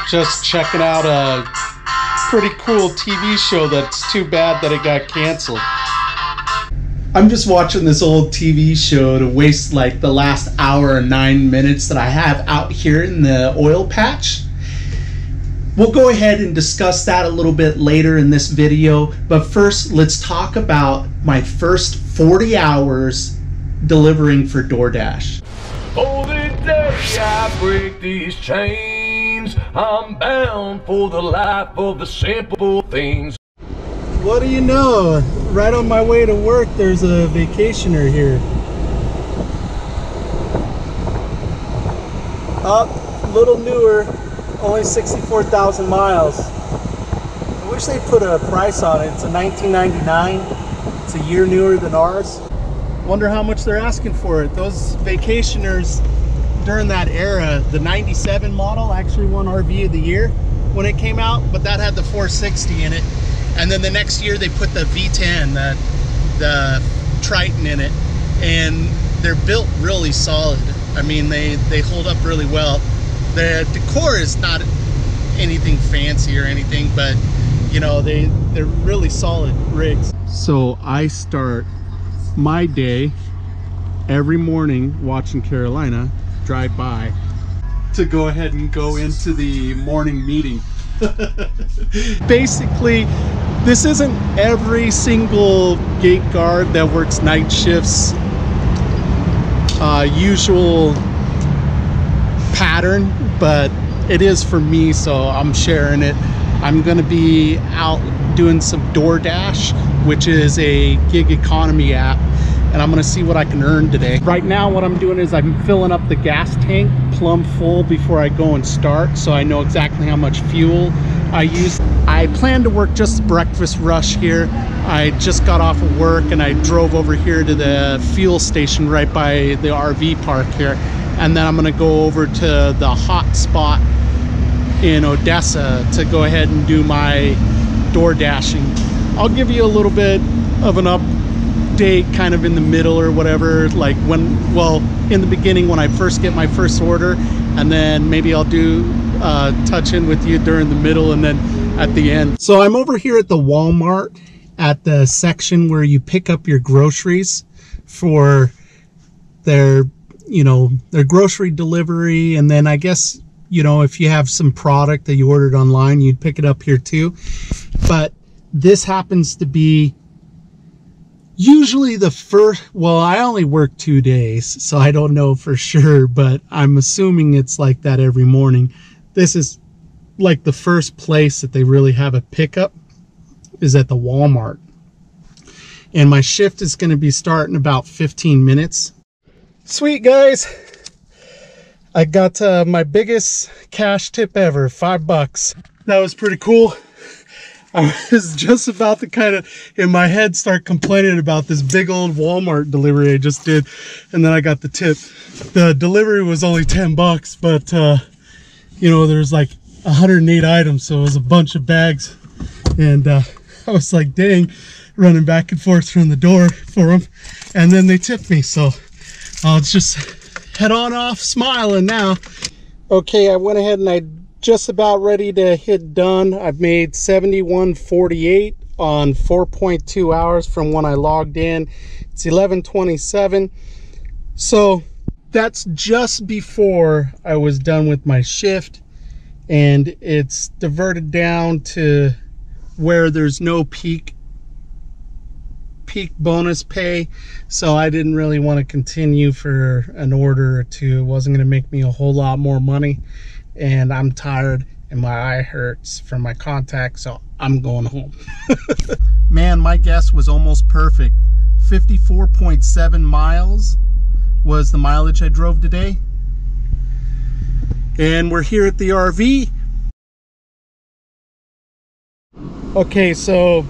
Just checking out a pretty cool TV show that's too bad that it got canceled. I'm just watching this old TV show to waste like the last hour and 9 minutes that I have out here in the oil patch. We'll go ahead and discuss that a little bit later in this video, but first let's talk about my first 40 hours delivering for DoorDash. For the day I break these chains, I'm bound for the life of the simple things. What do you know? Right on my way to work, there's a vacationer here. A little newer, only 64,000 miles. I wish they put a price on it. It's a 1999. It's a year newer than ours. Wonder how much they're asking for it. Those vacationers during that era, the 97 model actually won RV of the year when it came out, but that had the 460 in it. And then the next year they put the V10, the Triton in it, and they're built really solid. I mean, they hold up really well. The decor is not anything fancy or anything, but you know, they're really solid rigs. So I start my day every morning watching Carolina drive by to go ahead and go into the morning meeting. Basically, this isn't every single gate guard that works night shifts usual pattern, but it is for me, so I'm sharing it. I'm gonna be out doing some DoorDash, which is a gig economy app, and I'm gonna see what I can earn today. Right now what I'm doing is I'm filling up the gas tank plumb full before I go and start, so I know exactly how much fuel I use. I plan to work just breakfast rush here. I just got off of work and I drove over here to the fuel station right by the RV park here, and then I'm gonna go over to the hot spot in Odessa to go ahead and do my door dashing. I'll give you a little bit of an update kind of in the middle or whatever, like when, well, in the beginning when I first get my first order, and then maybe I'll do touch in with you during the middle and then at the end. So I'm over here at the Walmart at the section where you pick up your groceries for their, you know, their grocery delivery, and then I guess, you know, if you have some product that you ordered online, you'd pick it up here too. But this happens to be usually the first, well, I only work 2 days, so I don't know for sure, but I'm assuming it's like that every morning. This is like the first place that they really have a pickup is at the Walmart. And my shift is going to be starting about 15 minutes. Sweet, guys. I got my biggest cash tip ever, $5. That was pretty cool. I was just about to kind of, in my head, start complaining about this big old Walmart delivery I just did. And then I got the tip. The delivery was only $10, but, you know, there's like 108 items, so it was a bunch of bags. And I was like, dang, running back and forth from the door for them. And then they tipped me, so I'll just head on off smiling now. Okay, I went ahead and I just about ready to hit done. I've made $71.48 on 4.2 hours from when I logged in. It's 11:27. So that's just before I was done with my shift, and it's diverted down to where there's no peak bonus pay, so I didn't really want to continue for an order or two. It wasn't going to make me a whole lot more money, and I'm tired and my eye hurts from my contact, so I'm going home. Man, my guess was almost perfect. 54.7 miles was the mileage I drove today, and we're here at the RV. Okay, so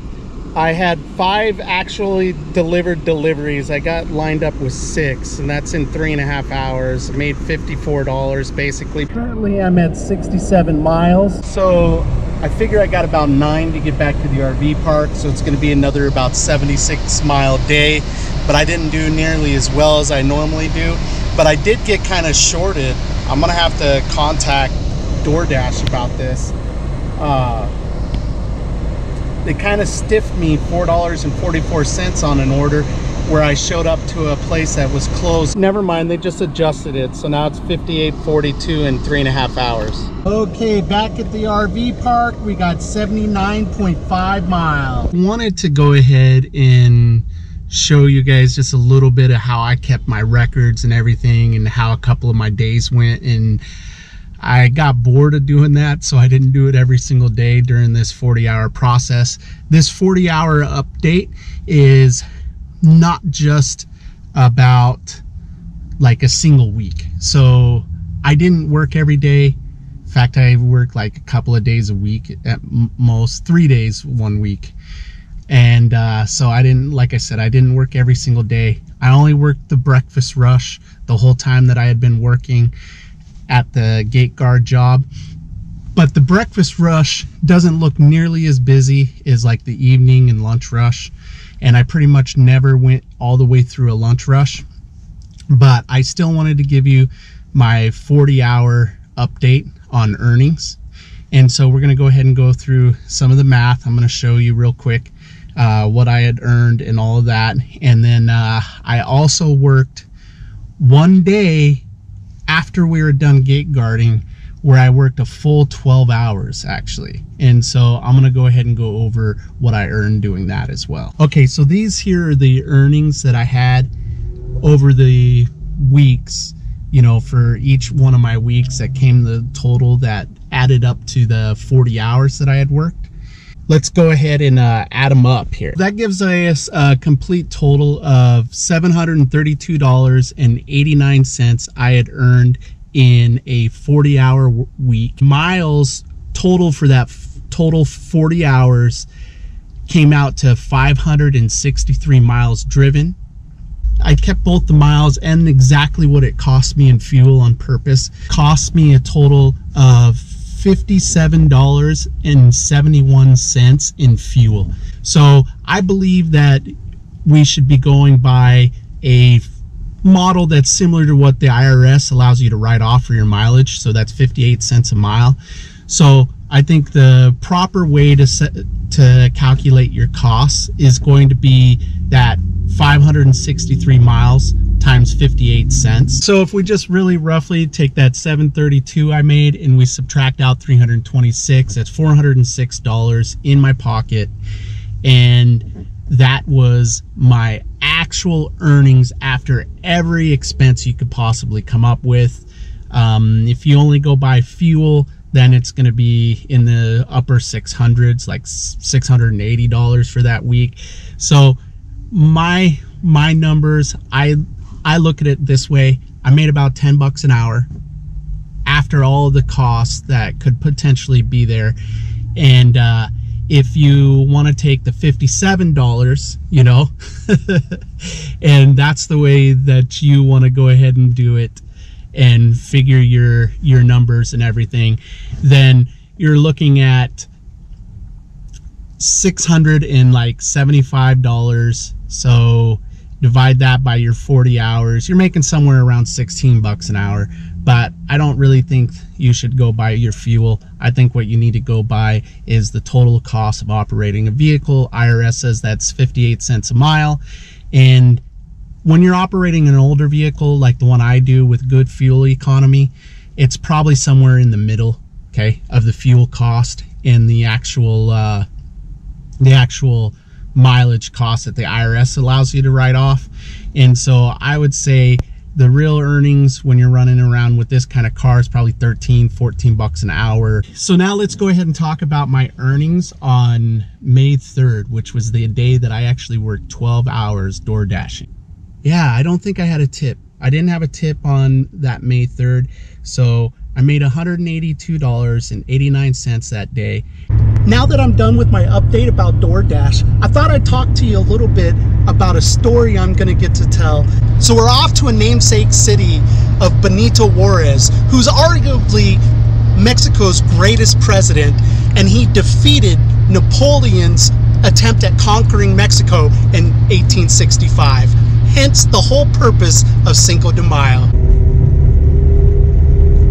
I had 5 actually delivered deliveries. I got lined up with 6, and that's in 3.5 hours. I made $54 basically. Currently I'm at 67 miles, so I figure I got about 9 to get back to the RV park, so it's going to be another about 76 mile day. But I didn't do nearly as well as I normally do, but I did get kind of shorted. I'm gonna have to contact DoorDash about this. They kind of stiffed me $4.44 on an order where I showed up to a place that was closed. Never mind, they just adjusted it. So now it's $58.42 in 3.5 hours. Okay, back at the RV park, we got 79.5 miles. Wanted to go ahead and show you guys just a little bit of how I kept my records and everything and how a couple of my days went, and I got bored of doing that, so I didn't do it every single day during this 40-hour process. This 40-hour update is not just about like a single week. So I didn't work every day. In fact, I worked like a couple of days a week, at most 3 days one week. And so I didn't, like I said, I didn't work every single day. I only worked the breakfast rush the whole time that I had been working at the gate guard job. But the breakfast rush doesn't look nearly as busy as like the evening and lunch rush. And I pretty much never went all the way through a lunch rush. But I still wanted to give you my 40-hour update on earnings. And so we're going to go ahead and go through some of the math. I'm going to show you real quick what I had earned and all of that. And then I also worked one day after we were done gate guarding, where I worked a full 12 hours actually. And so I'm gonna go ahead and go over what I earned doing that as well. Okay, so these here are the earnings that I had over the weeks, you know, for each one of my weeks that came the total that added up to the 40 hours that I had worked. Let's go ahead and add them up here. That gives us a complete total of $732.89 I had earned in a 40-hour week. Miles total for that total 40 hours came out to 563 miles driven. I kept both the miles and exactly what it cost me in fuel on purpose. Cost me a total of $57.71 in fuel. So I believe that we should be going by a model that's similar to what the IRS allows you to write off for your mileage. So that's 58 cents a mile. So I think the proper way to calculate your costs is going to be that 563 miles times 58 cents. So if we just really roughly take that 732 I made and we subtract out 326, that's $406 in my pocket. And that was my actual earnings after every expense you could possibly come up with. If you only go by fuel, then it's going to be in the upper 600s, like $680 for that week. So my numbers, I look at it this way. I made about 10 bucks an hour after all of the costs that could potentially be there. And if you want to take the $57, you know, and that's the way that you want to go ahead and do it and figure your numbers and everything, then you're looking at $675. So divide that by your 40 hours, you're making somewhere around 16 bucks an hour. But I don't really think you should go by your fuel. I think what you need to go by is the total cost of operating a vehicle. IRS says that's 58 cents a mile. And when you're operating an older vehicle like the one I do with good fuel economy, it's probably somewhere in the middle, okay, of the fuel cost and the actual mileage cost that the IRS allows you to write off. And so I would say the real earnings when you're running around with this kind of car is probably 13, 14 bucks an hour. So now let's go ahead and talk about my earnings on May 3rd, which was the day that I actually worked 12 hours door dashing. Yeah, I don't think I had a tip. I didn't have a tip on that May 3rd. So I made $182.89 that day. Now that I'm done with my update about DoorDash, I thought I'd talk to you a little bit about a story I'm gonna get to tell. So we're off to a namesake city of Benito Juarez, who's arguably Mexico's greatest president, and he defeated Napoleon's attempt at conquering Mexico in 1865. Hence the whole purpose of Cinco de Mayo.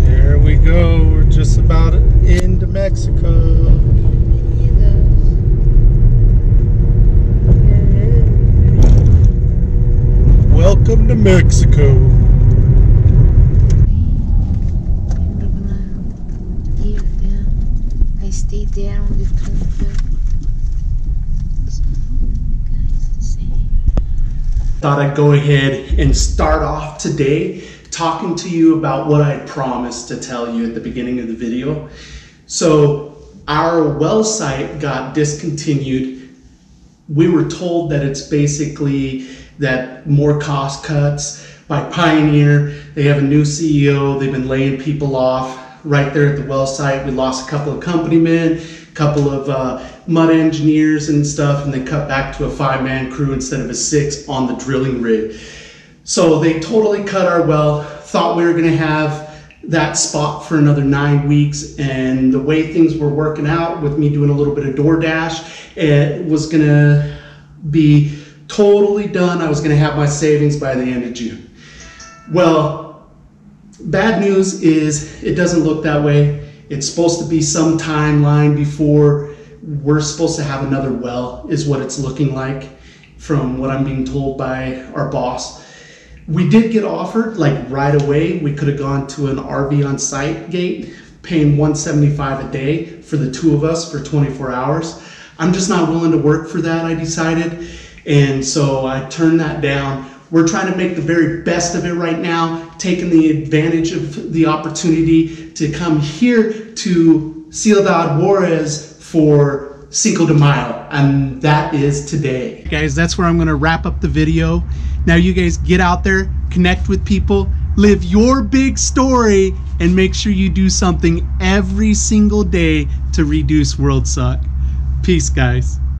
There we go, we're just just about into Mexico. Welcome to Mexico. I stayed there on the counter. Thought I'd go ahead and start off today talking to you about what I promised to tell you at the beginning of the video. So our well site got discontinued. We were told that it's basically that more cost cuts by Pioneer. They have a new CEO. They've been laying people off right there at the well site. We lost a couple of company men, a couple of mud engineers and stuff, and they cut back to a 5-man crew instead of a 6 on the drilling rig. So they totally cut our well. Thought we were gonna have that spot for another 9 weeks, and the way things were working out with me doing a little bit of DoorDash, it was gonna be totally done. I was gonna have my savings by the end of June. Well, bad news is it doesn't look that way. It's supposed to be some timeline before we're supposed to have another well, is what it's looking like from what I'm being told by our boss. We did get offered like right away. We could have gone to an RV on site gate, paying $175 a day for the two of us for 24 hours. I'm just not willing to work for that, I decided. And so I turned that down. We're trying to make the very best of it right now, taking the advantage of the opportunity to come here to Ciudad Juarez for Cinco de Mayo, and that is today. Guys, that's where I'm gonna wrap up the video. Now you guys get out there, connect with people, live your big story, and make sure you do something every single day to reduce world suck. Peace, guys.